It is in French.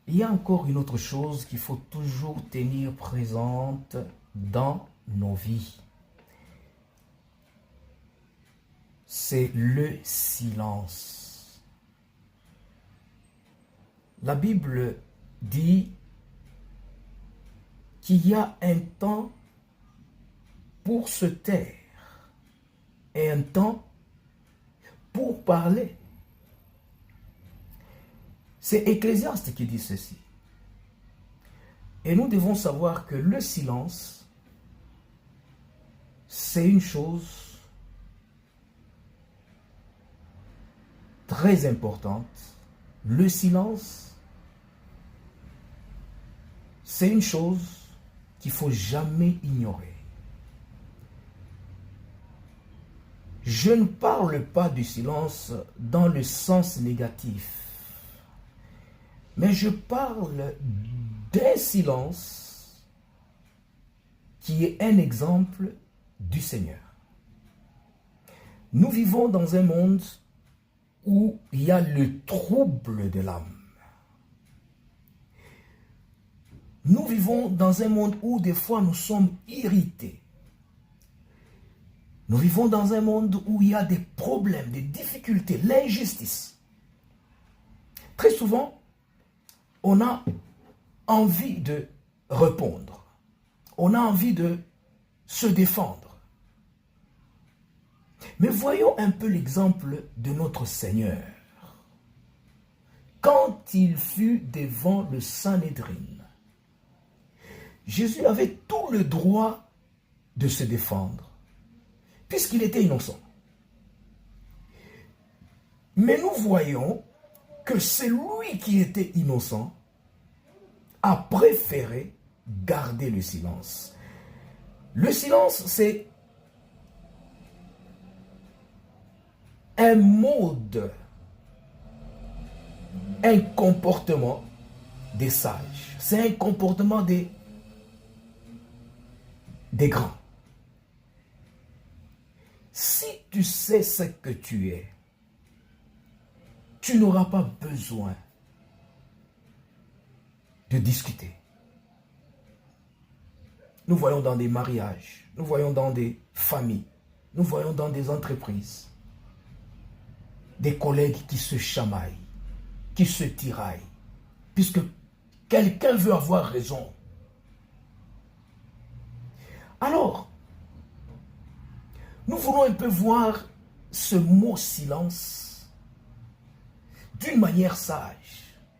Il y a encore une autre chose qu'il faut toujours tenir présente dans nos vies. C'est le silence. La Bible dit qu'il y a un temps pour se taire et un temps pour parler. C'est Ecclésiaste qui dit ceci. Et nous devons savoir que le silence, c'est une chose très importante. Le silence, c'est une chose qu'il ne faut jamais ignorer. Je ne parle pas du silence dans le sens négatif, mais je parle d'un silence qui est un exemple du Seigneur. Nous vivons dans un monde où il y a le trouble de l'âme. Nous vivons dans un monde où des fois nous sommes irrités. Nous vivons dans un monde où il y a des problèmes, des difficultés, l'injustice. Très souvent, on a envie de répondre. On a envie de se défendre. Mais voyons un peu l'exemple de notre Seigneur. Quand il fut devant le Sanhédrin, Jésus avait tout le droit de se défendre, puisqu'il était innocent. Mais nous voyons que celui qui était innocent a préféré garder le silence. Le silence, c'est un mode, un comportement des sages. C'est un comportement des grands. Si tu sais ce que tu es, tu n'auras pas besoin de discuter. Nous voyons dans des mariages, nous voyons dans des familles, nous voyons dans des entreprises, des collègues qui se chamaillent, qui se tiraillent, puisque quelqu'un veut avoir raison. Alors, nous voulons un peu voir ce mot silence d'une manière sage.